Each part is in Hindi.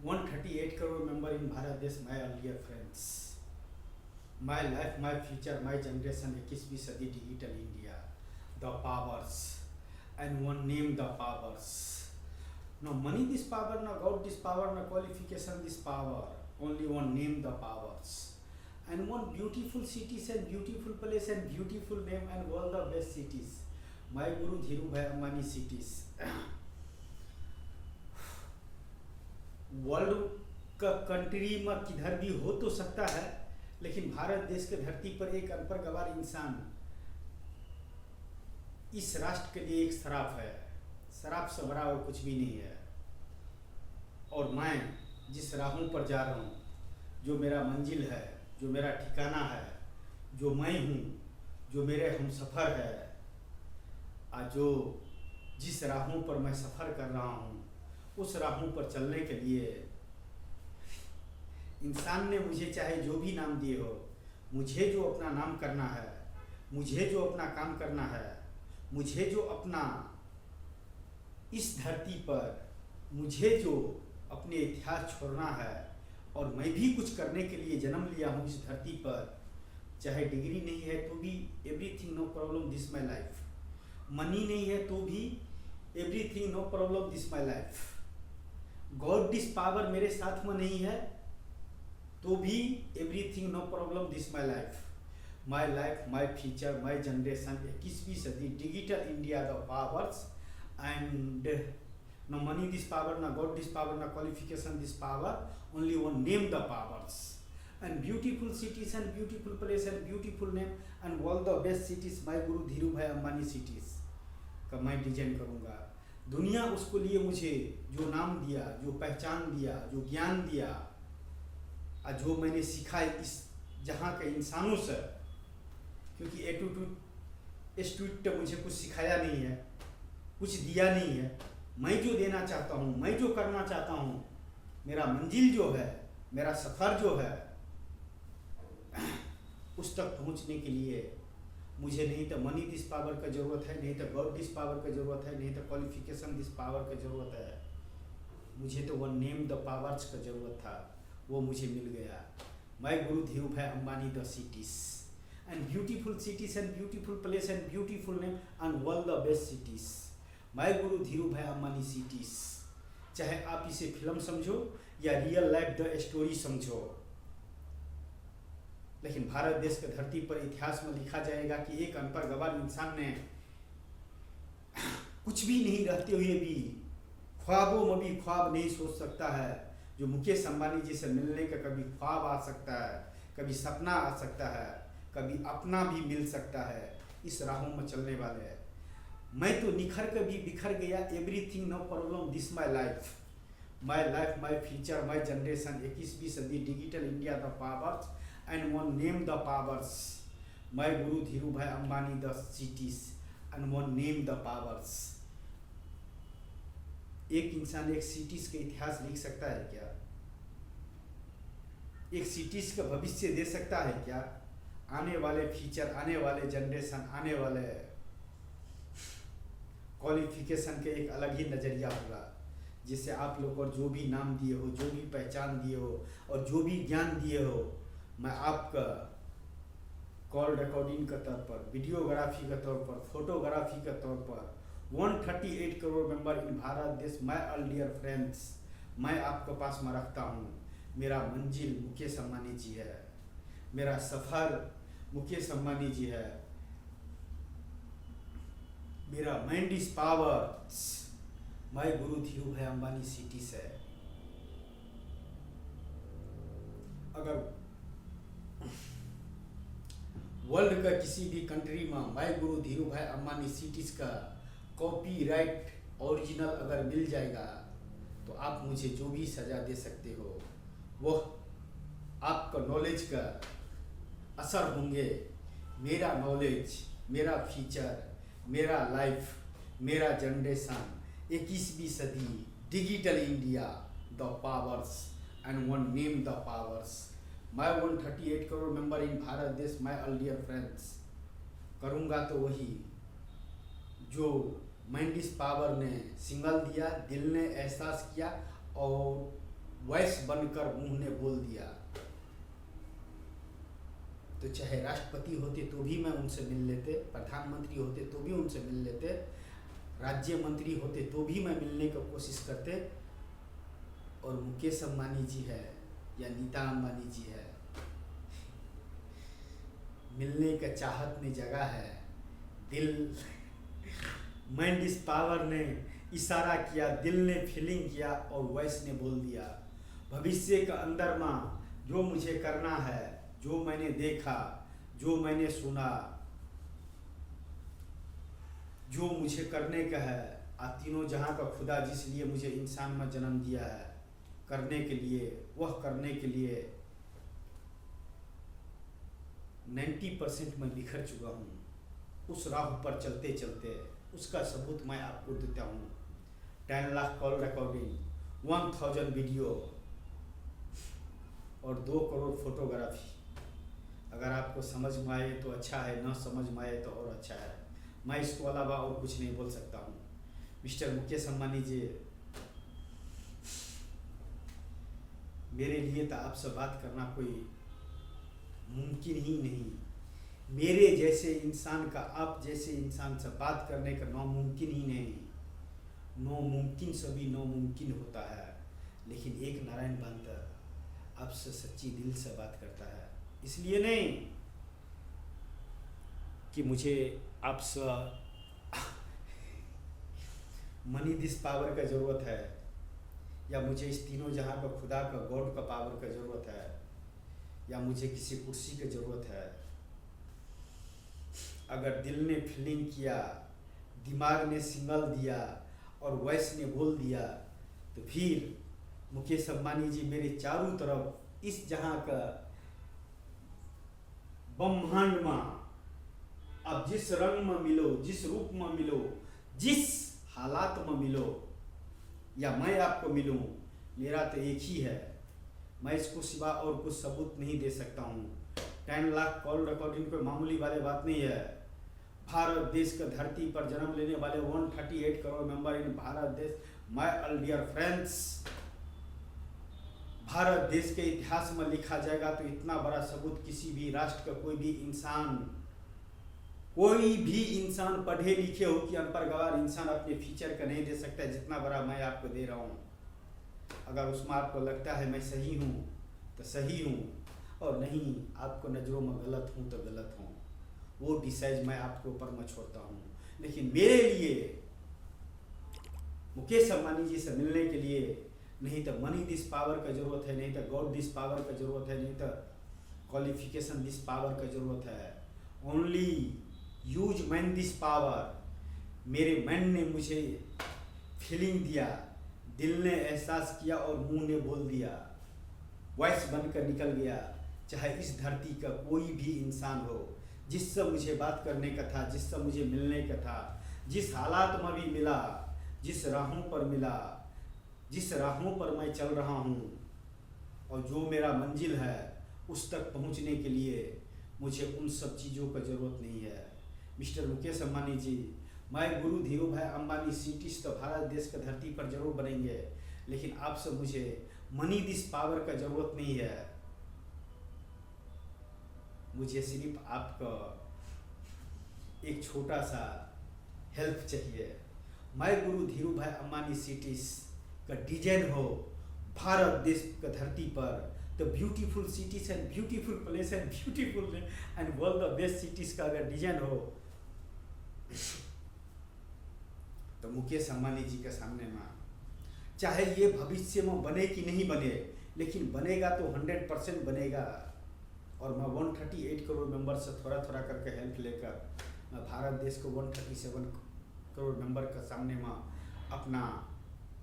138 crore member in Bharat Desh, my earlier friends. My life, my future, my generation, 21वीं सदी digital India. The powers, and one name the powers. No money this power, no God this power, no qualification this power. Only one name the powers. And one beautiful cities and beautiful place and beautiful name and all the best cities. My Guru Dhirubhai Ambani cities. World का कंट्री में किधर भी हो तो सकता है, लेकिन भारत देश के धरती पर एक अनपढ़ गवार इंसान इस राष्ट्र के लिए एक शराप है। शराप से बड़ा और कुछ भी नहीं है। और मैं जिस राहों पर जा रहा हूँ, जो मेरा मंजिल है, जो मेरा ठिकाना है, जो मैं हूँ, जो मेरे हम सफ़र है, जो जिस राहों पर मैं सफ़र कर रहा हूँ, उस राहों पर चलने के लिए इंसान ने मुझे चाहे जो भी नाम दिए हो, मुझे जो अपना नाम करना है, मुझे जो अपना काम करना है, मुझे जो अपना इस धरती पर मुझे जो अपने इतिहास छोड़ना है, और मैं भी कुछ करने के लिए जन्म लिया हूँ इस धरती पर। चाहे डिग्री नहीं है तो भी everything no problem this my life, money नहीं है तो भी everything no problem this my life, God this power मेरे साथ में नहीं है तो भी everything no problem this my life, my future, my generation, 21वीं सदी digital India the powers and no money this power, no God this power, no qualification this power, only one name the powers. And beautiful cities and beautiful place and beautiful name and all the best cities, my Guru Dhirubhai Ambani cities का मैं डिजाइन करूँगा। दुनिया उसको लिए मुझे जो नाम दिया, जो पहचान दिया, जो ज्ञान दिया, जो मैंने सीखा इस जहाँ के इंसानों से, क्योंकि एटूट मुझे कुछ सिखाया नहीं है, कुछ दिया नहीं है। मैं जो देना चाहता हूँ, मैं जो करना चाहता हूँ, मेरा मंजिल जो है, मेरा सफ़र जो है, उस तक पहुँचने के लिए मुझे नहीं तो मनी दिस पावर का ज़रूरत है, नहीं तो गॉड दिस पावर का ज़रूरत है, नहीं तो क्वालिफिकेशन दिस पावर का ज़रूरत है। मुझे तो वन नेम द पावर्स का ज़रूरत था, वो मुझे मिल गया। My guru Dhirubhai Ambani the cities and beautiful cities and beautiful place and beautiful name and all the best cities, my guru Dhirubhai Ambani cities. चाहे आप इसे फिल्म समझो या रियल लाइफ द स्टोरी समझो, लेकिन भारत देश के धरती पर इतिहास में लिखा जाएगा कि एक अनपढ़ गवार इंसान ने कुछ भी नहीं रहते हुए भी ख्वाबों में भी ख्वाब नहीं सोच सकता है, जो मुकेश अंबानी जी से मिलने का कभी ख्वाब आ सकता है, कभी सपना आ सकता है, कभी अपना भी मिल सकता है। इस राहों में चलने वाले मैं तो निखर कर भी बिखर गया। Everything no problem this my life, my future, my generation, 21वीं सदी digital India the powers and one name the powers, my guru Dhirubhai Ambani the cities and one name the powers. एक इंसान एक सिटीज का इतिहास लिख सकता है क्या? एक सिटीज का भविष्य दे सकता है क्या? आने वाले फ्यूचर, आने वाले जनरेशन, आने वाले क्वालिफिकेशन के एक अलग ही नज़रिया होगा, जिससे आप लोग और जो भी नाम दिए हो, जो भी पहचान दिए हो और जो भी ज्ञान दिए हो, मैं आपका कॉल रिकॉर्डिंग के तौर पर, वीडियोग्राफी के तौर पर, फोटोग्राफी के तौर पर 138 करोड़ मेंबर इन भारत देश, माय ऑल डियर फ्रेंड्स, मैं आपके पास में रखता हूँ। मेरा मंजिल मुकेश अंबानी जी है, मेरा सफ़र मुकेश अंबानी जी है, मेरा mind is power, my Guru Dhirubhai Ambani cities है। अगर वर्ल्ड का किसी भी कंट्री में my Guru Dhirubhai Ambani cities का कॉपीराइट ओरिजिनल अगर मिल जाएगा तो आप मुझे जो भी सज़ा दे सकते हो, वह आपका नॉलेज का असर होंगे। मेरा नॉलेज, मेरा फ्यूचर, मेरा लाइफ, मेरा जनरेशन, 21वीं सदी digital India the powers and one name the powers, my 138 crore member in Bharat देश, माई ऑल डियर फ्रेंड्स। करूँगा तो वही जो माइंड इस पावर ने सिग्नल दिया, दिल ने एहसास किया और वॉइस बनकर मुंह ने बोल दिया। तो चाहे राष्ट्रपति होते तो भी मैं उनसे मिल लेते, प्रधानमंत्री होते तो भी उनसे मिल लेते, राज्य मंत्री होते तो भी मैं मिलने की कोशिश करते। और मुकेश अंबानी जी है या नीता अंबानी जी है, मिलने का चाहत में जगह है, दिल माइंड इस पावर ने इशारा किया, दिल ने फीलिंग किया और वॉइस ने बोल दिया। भविष्य का अंदर में जो मुझे करना है, जो मैंने देखा, जो मैंने सुना, जो मुझे करने का है, तीनों जहां का खुदा जिस लिए मुझे इंसान में जन्म दिया है करने के लिए, वह करने के लिए 90% मैं बिखर चुका हूँ। उस राह पर चलते चलते उसका सबूत मैं आपको देता हूँ। 10 लाख कॉल रिकॉर्डिंग, 1000 वीडियो और 2 करोड़ फोटोग्राफी। अगर आपको समझ में आए तो अच्छा है, ना समझ में आए तो और अच्छा है। मैं इसको अलावा और कुछ नहीं बोल सकता हूँ। मिस्टर मुकेश अंबानी जी, मेरे लिए तो आपसे बात करना कोई मुमकिन ही नहीं। मेरे जैसे इंसान का आप जैसे इंसान से बात करने का नामुमकिन ही नहीं। नामुमकिन सभी नामुमकिन होता है, लेकिन एक नारायण बांतर आपसे सच्ची दिल से बात करता है। इसलिए नहीं कि मुझे आपसे मनी दिस पावर का ज़रूरत है, या मुझे इस तीनों जहां का खुदा का गॉड का पावर का ज़रूरत है, या मुझे किसी कुर्सी की ज़रूरत है। अगर दिल ने फीलिंग किया, दिमाग ने सिग्नल दिया और वॉइस ने बोल दिया, तो फिर मुकेश अंबानी जी मेरे चारों तरफ इस जहां का ब्रह्मांड में आप जिस रंग में मिलो, जिस रूप में मिलो, जिस हालात में मिलो, या मैं आपको मिलूं, मेरा तो एक ही है। मैं इसको सिवा और कुछ सबूत नहीं दे सकता हूँ। 10 लाख कॉल रिकॉर्डिंग कोई मामूली वाली बात नहीं है। भारत देश का धरती पर जन्म लेने वाले 138 करोड़ मेंबर इन भारत देश, my all dear friends, Bharat देश के इतिहास में लिखा जाएगा तो इतना बड़ा सबूत किसी भी राष्ट्र का कोई भी इंसान पढ़े लिखे हो कि अनपढ़ गवार इंसान अपने फीचर का नहीं दे सकता, जितना बड़ा मैं आपको दे रहा हूँ। अगर उसमें आपको लगता है मैं सही हूँ तो सही हूँ, और नहीं आपको नज़रों में गलत हूँ तो गलत हूँ। वो डिसाइड मैं आपके ऊपर मैं छोड़ता हूँ। लेकिन मेरे लिए मुकेश अंबानी जी से मिलने के लिए नहीं तो मनी दिस पावर का ज़रूरत है, नहीं तो गॉड दिस पावर का ज़रूरत है, नहीं तो क्वालिफिकेशन दिस पावर का ज़रूरत है। Only use man this power. मेरे मैन ने मुझे फीलिंग दिया, दिल ने एहसास किया और मुंह ने बोल दिया, वॉइस बनकर निकल गया। चाहे इस धरती का कोई भी इंसान हो, जिससे मुझे बात करने का था, जिससे मुझे मिलने का था, जिस हालात में भी मिला, जिस राहों पर मिला, जिस राहों पर मैं चल रहा हूँ, और जो मेरा मंजिल है उस तक पहुँचने के लिए मुझे उन सब चीज़ों का ज़रूरत नहीं है। मिस्टर मुकेश अंबानी जी, मैं गुरु धीरू भाई अंबानी सिटीज तो भारत देश का धरती पर जरूर बनेंगे, लेकिन आपसे मुझे मनी दिस पावर का ज़रूरत नहीं है। मुझे सिर्फ आपका एक छोटा सा हेल्प चाहिए। मैं गुरु धीरू भाई अंबानी सिटीज का डिजाइन हो भारत देश का धरती पर, तो beautiful cities and beautiful place and beautiful and world the best cities का अगर डिजाइन हो, तो मुकेश अंबानी जी के सामने में, चाहे ये भविष्य में बने कि नहीं बने, लेकिन बनेगा तो 100% बनेगा। और मैं 138 करोड़ मेंबर से थोड़ा थोड़ा करके हेल्प लेकर मैं भारत देश को 137 करोड़ मेंबर के सामने में अपना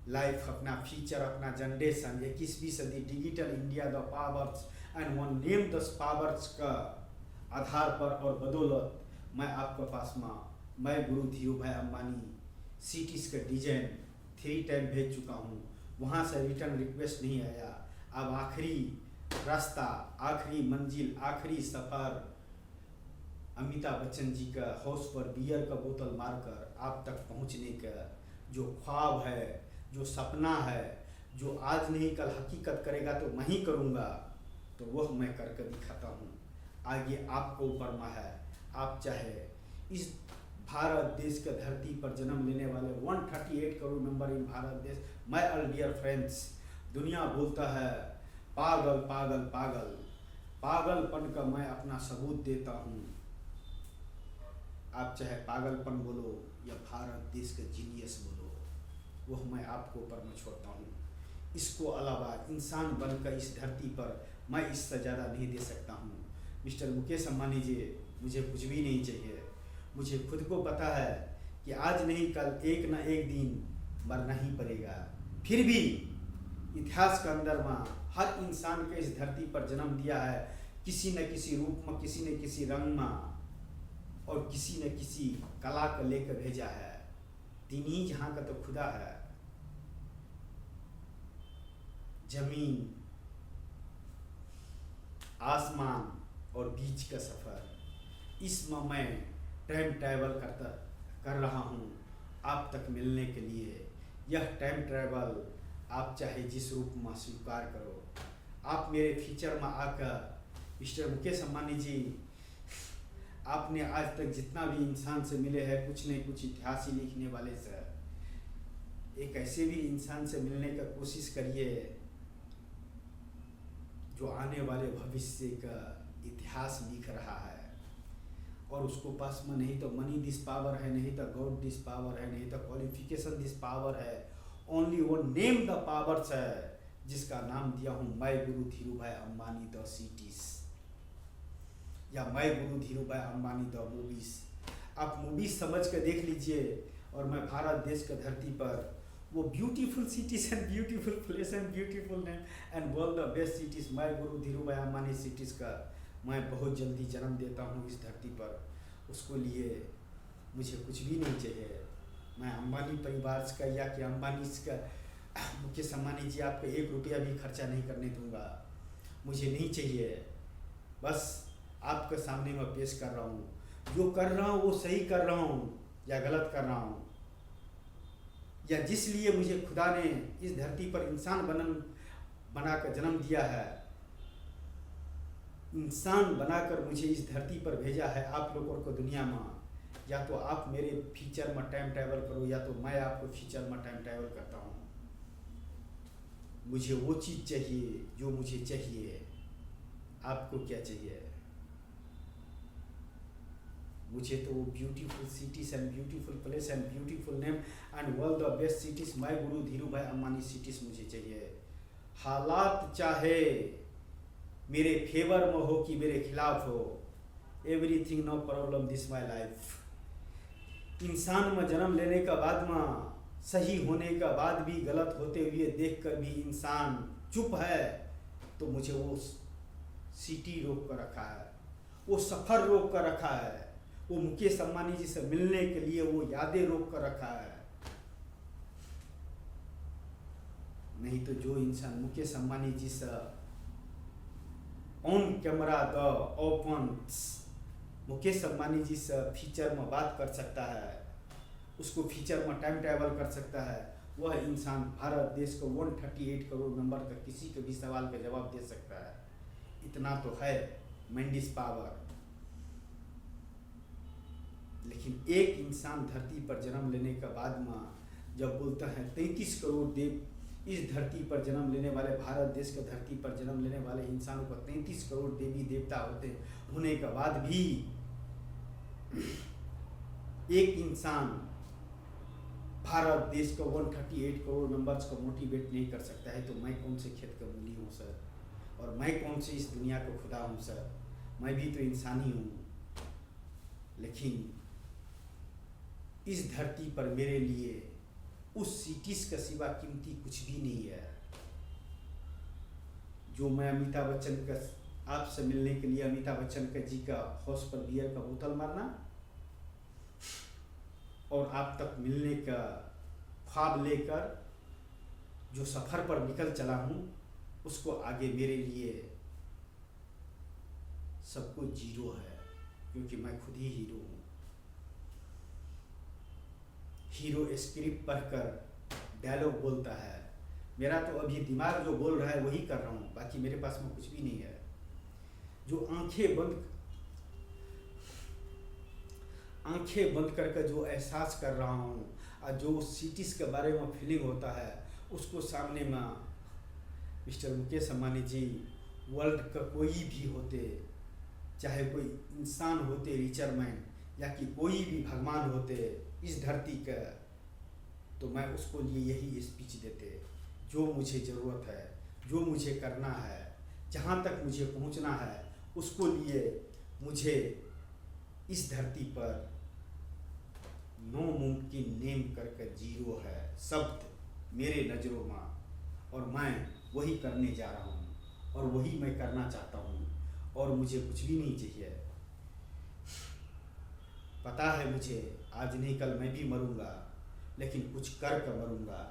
लाइफ, अपना फ्यूचर, अपना जनरेशन, 21वीं सदी digital India the powers and one name the powers का आधार पर और बदौलत मैं आपके पास में, मैं गुरु धीरू भाई अंबानी सिटीज का डिजाइन 3 टाइम भेज चुका हूँ। वहाँ से रिटर्न रिक्वेस्ट नहीं आया। अब आखिरी रास्ता, आखिरी मंजिल, आखिरी सफ़र अमिताभ बच्चन जी का हाउस पर बियर का बोतल मारकर आप तक पहुँचने का जो ख्वाब है, जो सपना है, जो आज नहीं कल हकीकत करेगा तो मैं ही करूँगा, तो वह मैं करके दिखाता हूँ। आगे आपको ऊपर है। आप चाहे इस भारत देश के धरती पर जन्म लेने वाले 138 करोड़ मेंबर इन भारत देश, माय ऑल डियर फ्रेंड्स, दुनिया बोलता है पागल पागल पागल, पागलपन का मैं अपना सबूत देता हूँ। आप चाहे पागलपन बोलो या भारत देश का जीनियस बोलो, वह मैं आपको ऊपर में छोड़ता हूँ। इसको अलावा इंसान बनकर इस धरती पर मैं इससे ज़्यादा नहीं दे सकता हूँ। मिस्टर मुकेश अंबानी जी, मुझे कुछ भी नहीं चाहिए। मुझे खुद को पता है कि आज नहीं कल एक ना एक दिन मरना ही पड़ेगा। फिर भी इतिहास के अंदर में हर इंसान के इस धरती पर जन्म दिया है, किसी न किसी रूप में, किसी न किसी रंग में, और किसी न किसी कला को लेकर भेजा है। तीन ही जहाँ का तो खुदा है, जमीन, आसमान और बीच का सफ़र। इसमें मैं टाइम ट्रैवल कर रहा हूँ आप तक मिलने के लिए। यह टाइम ट्रैवल आप चाहे जिस रूप में स्वीकार करो। आप मेरे फ्यूचर में आकर मिस्टर मुकेश अंबानी जी, आपने आज तक जितना भी इंसान से मिले हैं, कुछ न कुछ इतिहास ही लिखने वाले से, एक ऐसे भी इंसान से मिलने का कोशिश करिए जो आने वाले भविष्य का इतिहास लिख रहा है। और उसको पास में नहीं तो मनी दिस पावर है, नहीं तो गॉड दिस पावर है, नहीं तो क्वालिफिकेशन दिस पावर है, ओनली वो नेम द पावर्स है, जिसका नाम दिया हूँ मैं गुरु धीरूभाई अंबानी द सिटीज, या मैं गुरु धीरूभाई अंबानी द मूवीज। आप मूवीज समझ कर देख लीजिए। और मैं भारत देश के धरती पर वो beautiful cities and beautiful place and beautiful name and world the best cities, मैं गुरु धीरूभाई अंबानी सिटीज का मैं बहुत जल्दी जन्म देता हूँ इस धरती पर। उसको लिए मुझे कुछ भी नहीं चाहिए। मैं अंबानी परिवार का या कि अंबानी का मुकेश अंबानी जी आपको 1 रुपया भी खर्चा नहीं करने दूंगा। मुझे नहीं चाहिए। बस आपके सामने मैं पेश कर रहा हूँ, जो कर रहा हूँ वो सही कर रहा हूँ या गलत कर रहा हूँ, या जिस लिए मुझे खुदा ने इस धरती पर इंसान बनाकर जन्म दिया है, इंसान बनाकर मुझे इस धरती पर भेजा है आप लोगों को दुनिया में। या तो आप मेरे फ्यूचर में टाइम ट्रैवल करो, या तो मैं आपको फ्यूचर में टाइम ट्रैवल करता हूँ। मुझे वो चीज़ चाहिए जो मुझे चाहिए। आपको क्या चाहिए? मुझे तो वो beautiful cities and beautiful place and beautiful name and world the best cities, my Guru Dhirubhai Ambani cities मुझे चाहिए। हालात चाहे मेरे फेवर में हो कि मेरे खिलाफ हो, everything no problem this my life. इंसान में जन्म लेने का बाद में, सही होने का बाद भी गलत होते हुए देखकर भी इंसान चुप है, तो मुझे वो सिटी रोक कर रखा है, वो सफ़र रोक कर रखा है, वो मुकेश अंबानी जी से मिलने के लिए वो यादें रोक कर रखा है। नहीं तो जो इंसान मुकेश अंबानी जी से on camera the open Mukesh Ambani ji से फ्यूचर में बात कर सकता है, उसको फ्यूचर में टाइम ट्रैवल कर सकता है, वह इंसान भारत देश को 138 करोड़ मेंबर का किसी के भी सवाल का जवाब दे सकता है। इतना तो है मैंडिस पावर। लेकिन एक इंसान धरती पर जन्म लेने के बाद में जब बोलता है 33 करोड़ देव इस धरती पर जन्म लेने वाले, भारत देश के धरती पर जन्म लेने वाले इंसानों को 33 करोड़ देवी देवता होने के बाद भी एक इंसान भारत देश को 138 करोड़ मेंबर्स को मोटिवेट नहीं कर सकता है, तो मैं कौन से खेत का मूली हूँ सर? और मैं कौन से इस दुनिया को खुदा हूँ सर? मैं भी तो इंसान ही हूँ। लेकिन इस धरती पर मेरे लिए उस सिटीज का सिवा कीमती कुछ भी नहीं है। जो मैं अमिताभ बच्चन का आपसे मिलने के लिए अमिताभ बच्चन का जी का हाउस पर बियर का बोतल मारना और आप तक मिलने का ख्वाब लेकर जो सफ़र पर निकल चला हूँ, उसको आगे मेरे लिए सब कुछ जीरो है, क्योंकि मैं खुद ही हीरो हूँ। हीरो स्क्रिप्ट पढ़कर डायलॉग बोलता है, मेरा तो अभी दिमाग जो बोल रहा है वही कर रहा हूँ, बाकी मेरे पास में कुछ भी नहीं है। जो आंखें बंद करके जो एहसास कर रहा हूँ और जो सिटीज़ के बारे में फीलिंग होता है, उसको सामने में मिस्टर मुकेश अंबानी जी वर्ल्ड का कोई भी होते, चाहे कोई इंसान होते रिचर मैन, या कि कोई भी भगवान होते इस धरती का, तो मैं उसको लिए यही स्पीच देते। जो मुझे ज़रूरत है, जो मुझे करना है, जहाँ तक मुझे पहुँचना है, उसको लिए मुझे इस धरती पर नो मुमकिन नेम करके जीरो है शब्द मेरे नज़रों में, और मैं वही करने जा रहा हूँ और वही मैं करना चाहता हूँ, और मुझे कुछ भी नहीं चाहिए। पता है मुझे आज नहीं कल मैं भी मरूंगा, लेकिन कुछ कर कर मरूंगा।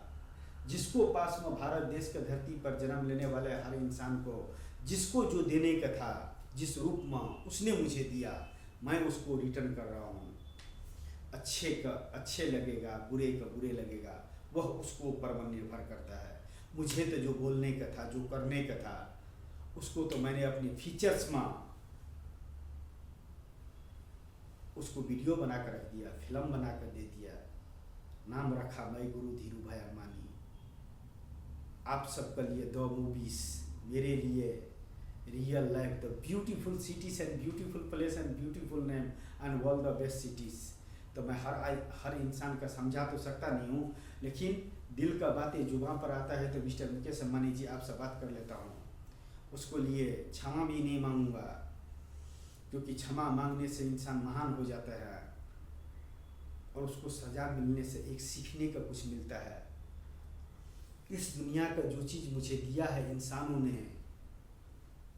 जिसको पास में भारत देश के धरती पर जन्म लेने वाले हर इंसान को जिसको जो देने का था, जिस रूप में उसने मुझे दिया, मैं उसको रिटर्न कर रहा हूँ। अच्छे का अच्छे लगेगा, बुरे का बुरे लगेगा, वह उसको ऊपर में निर्भर करता है। मुझे तो जो बोलने का था, जो करने का था, उसको तो मैंने अपने फीचर्स में उसको वीडियो बना कर रख दिया, फिल्म बना कर दे दिया। नाम रखा मैं गुरु धीरू भाई अंबानी। आप सबके लिए 2 मूवीज, मेरे लिए real life, the beautiful cities and beautiful place and beautiful name and all the best cities. तो मैं हर इंसान का समझा तो सकता नहीं हूँ, लेकिन दिल का बातें जुबान पर आता है तो मिस्टर मुकेश अंबानी जी आपसे बात कर लेता हूँ। उसको लिए क्षमा भी नहीं मांगूंगा, क्योंकि क्षमा मांगने से इंसान महान हो जाता है, और उसको सज़ा मिलने से एक सीखने का कुछ मिलता है। इस दुनिया का जो चीज़ मुझे दिया है इंसानों ने,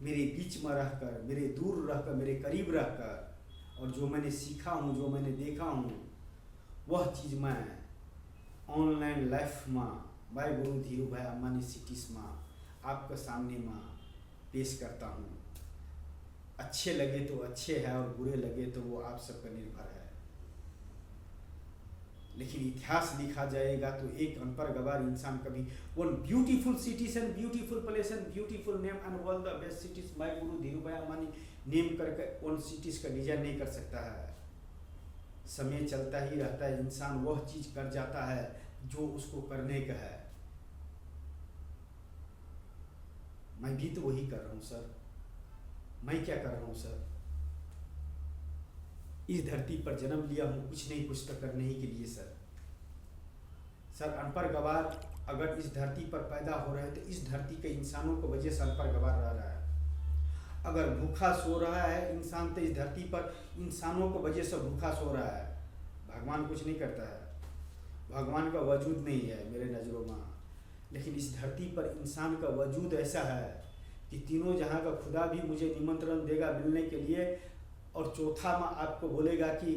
मेरे बीच में रहकर, मेरे दूर रहकर, मेरे करीब रहकर, और जो मैंने सीखा हूँ, जो मैंने देखा हूँ, वह चीज़ मैं ऑनलाइन लाइफ में बाय गुरु धीरू भाई अंबानी सिटीज़ में आपके सामने में पेश करता हूँ। अच्छे लगे तो अच्छे है, और बुरे लगे तो वो आप सब पर निर्भर है। लेकिन इतिहास लिखा जाएगा तो एक अनपढ़ गवार इंसान कभी one beautiful cities and beautiful place and beautiful name and all the best cities by Guru Dhiru भाई अंबानी नेम करके उन सिटीज का डिजाइन नहीं कर सकता है। समय चलता ही रहता है, इंसान वह चीज कर जाता है जो उसको करने का है। मैं भी तो वही कर रहा हूँ सर। मैं क्या कर रहा हूँ सर? इस धरती पर जन्म लिया हूँ कुछ नहीं कुछ तो करने ही के लिए सर। सर अनपढ़ गवार अगर इस धरती पर पैदा हो रहे हैं तो इस धरती के इंसानों को वजह से अनपढ़ गवार रह रहा है। अगर भूखा सो रहा है इंसान तो इस धरती पर इंसानों को वजह से भूखा सो रहा है। भगवान कुछ नहीं करता है, भगवान का वजूद नहीं है मेरे नज़रों में, लेकिन इस धरती पर इंसान का वजूद ऐसा है कि तीनों जहाँ का खुदा भी मुझे निमंत्रण देगा मिलने के लिए, और चौथा में आपको बोलेगा कि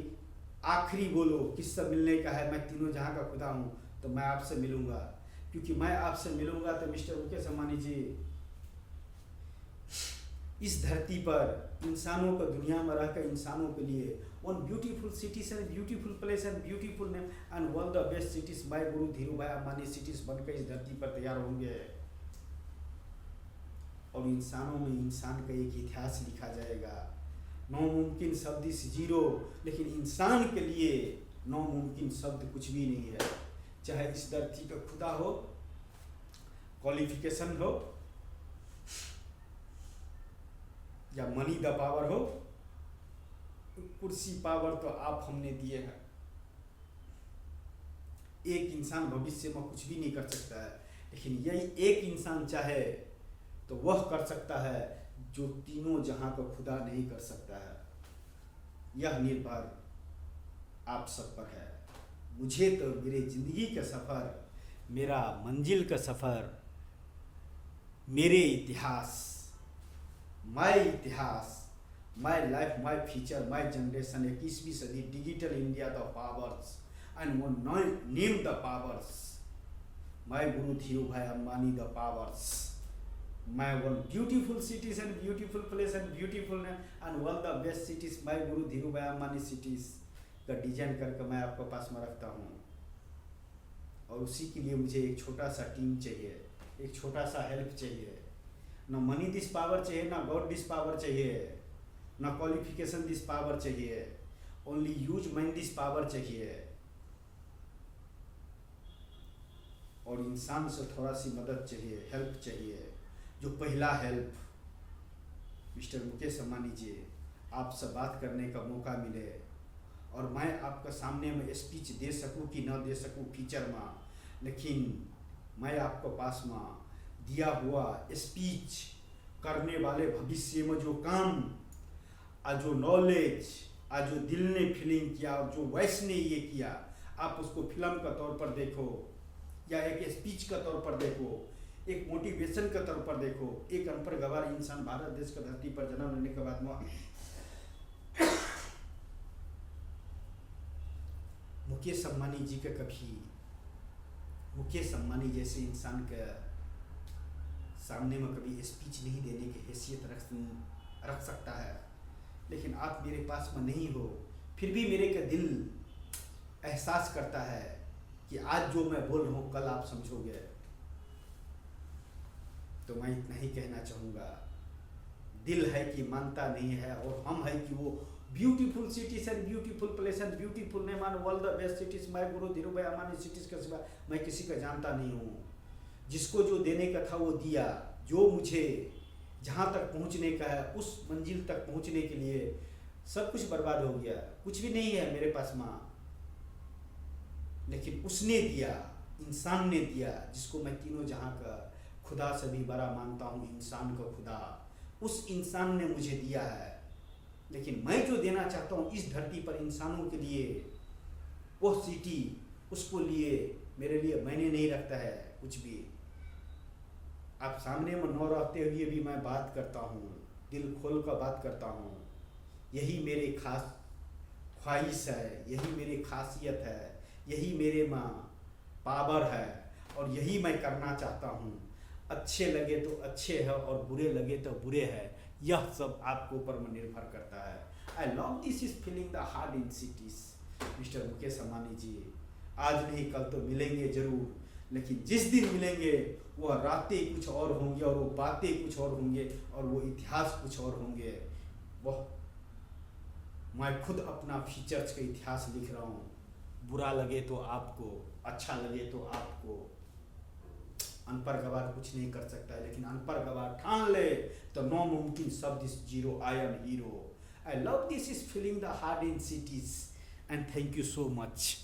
आखिरी बोलो किससे मिलने का है, मैं तीनों जहाँ का खुदा हूँ तो मैं आपसे मिलूँगा। क्योंकि मैं आपसे मिलूँगा तो मिस्टर मुकेश अंबानी जी इस धरती पर इंसानों को दुनिया में रहकर इंसानों के लिए one beautiful cities and beautiful place and beautiful name and all the best cities by Guru Dhiru भाई अंबानी सिटीज बनकर इस धरती पर तैयार होंगे, और इंसानों में इंसान का एक इतिहास लिखा जाएगा। नामुमकिन शब्द इस जीरो, लेकिन इंसान के लिए नामुमकिन शब्द कुछ भी नहीं है। चाहे इस धरती का खुदा हो, क्वालिफिकेशन हो, या मनी द पावर हो, कुर्सी पावर तो आप हमने दिए हैं। एक इंसान भविष्य में कुछ भी नहीं कर सकता है, लेकिन यही एक इंसान चाहे तो वह कर सकता है जो तीनों जहां का खुदा नहीं कर सकता है। यह निर्भर आप सब पर है। मुझे तो मेरे जिंदगी का सफ़र, मेरा मंजिल का सफ़र, मेरे इतिहास, my life, my future, my generation, 21वीं सदी, digital India the powers and one name the powers, my guru Dhiru भाई Ambani the powers, my one beautiful cities and beautiful place and beautiful name and one the best cities my guru Dhiru भाई अंबानी सिटीज का डिजाइन करके मैं आपके पास में रखता हूँ। और उसी के लिए मुझे एक छोटा सा टीम चाहिए, एक छोटा सा हेल्प चाहिए। ना मनी दिस पावर चाहिए, ना गॉड दिस पावर चाहिए, ना क्वालिफिकेशन दिस पावर चाहिए, only use mind this power चाहिए। और इंसान से थोड़ा सी मदद चाहिए, हेल्प चाहिए। जो पहला हेल्प, मिस्टर मुकेश अंबानी जी, आपसे बात करने का मौका मिले और मैं आपका सामने में स्पीच दे सकूं कि न दे सकूं फ्यूचर में, लेकिन मैं आपको पास में दिया हुआ स्पीच करने वाले भविष्य में जो काम, जो नॉलेज, जो दिल ने फीलिंग किया और जो वॉइस ने ये किया, आप उसको फिल्म का तौर पर देखो या एक स्पीच का तौर पर देखो, एक मोटिवेशन का तौर पर देखो। एक अनपढ़ गवार इंसान भारत देश का धरती पर जन्म लेने के बाद में मुकेश अंबानी जी का कभी मुकेश अंबानी जैसे इंसान के सामने में कभी स्पीच नहीं देने की हैसियत रख सकता है। लेकिन आप मेरे पास में नहीं हो, फिर भी मेरे का दिल एहसास करता है कि आज जो मैं बोल रहा हूँ कल आप समझोगे। तो मैं इतना ही कहना चाहूँगा, दिल है कि मानता नहीं है, और हम है कि वो beautiful cities and beautiful place and beautiful name and world the best cities, my Guru Dhirubhai Ambani cities के सिवा मैं किसी का जानता नहीं हूँ। जिसको जो देने का था वो दिया, जो मुझे जहाँ तक पहुँचने का है उस मंजिल तक पहुँचने के लिए सब कुछ बर्बाद हो गया, कुछ भी नहीं है मेरे पास माँ, लेकिन उसने दिया, इंसान ने दिया, जिसको मैं तीनों जहाँ का खुदा से भी बड़ा मानता हूँ, इंसान का खुदा, उस इंसान ने मुझे दिया है। लेकिन मैं जो देना चाहता हूँ इस धरती पर इंसानों के लिए, वो सिटी, उसको लिए मेरे लिए मैंने नहीं रखता है कुछ भी। आप सामने में न रहते हुए भी मैं बात करता हूँ, दिल खोल कर बात करता हूँ। यही मेरी खास ख्वाहिश है, यही मेरी खासियत है, यही मेरे में पावर है, और यही मैं करना चाहता हूँ। अच्छे लगे तो अच्छे है और बुरे लगे तो बुरे है, यह सब आपके ऊपर में निर्भर करता है। I love this is feeling the heart in cities. Mister Mukesh Ambani ji, आज नहीं कल तो मिलेंगे जरूर, लेकिन जिस दिन मिलेंगे वह रातें कुछ और होंगी और वो बातें कुछ और होंगे और वो इतिहास कुछ और होंगे। वह मैं खुद अपना फीचर्स का इतिहास लिख रहा हूँ। बुरा लगे तो आपको, अच्छा लगे तो आपको। अनपढ़ गवार कुछ नहीं कर सकता है, लेकिन अनपढ़ गवार ठान ले तो नो मुमकिन सब this zero, I am hero. I love this is feeling the heart in cities and thank you so much.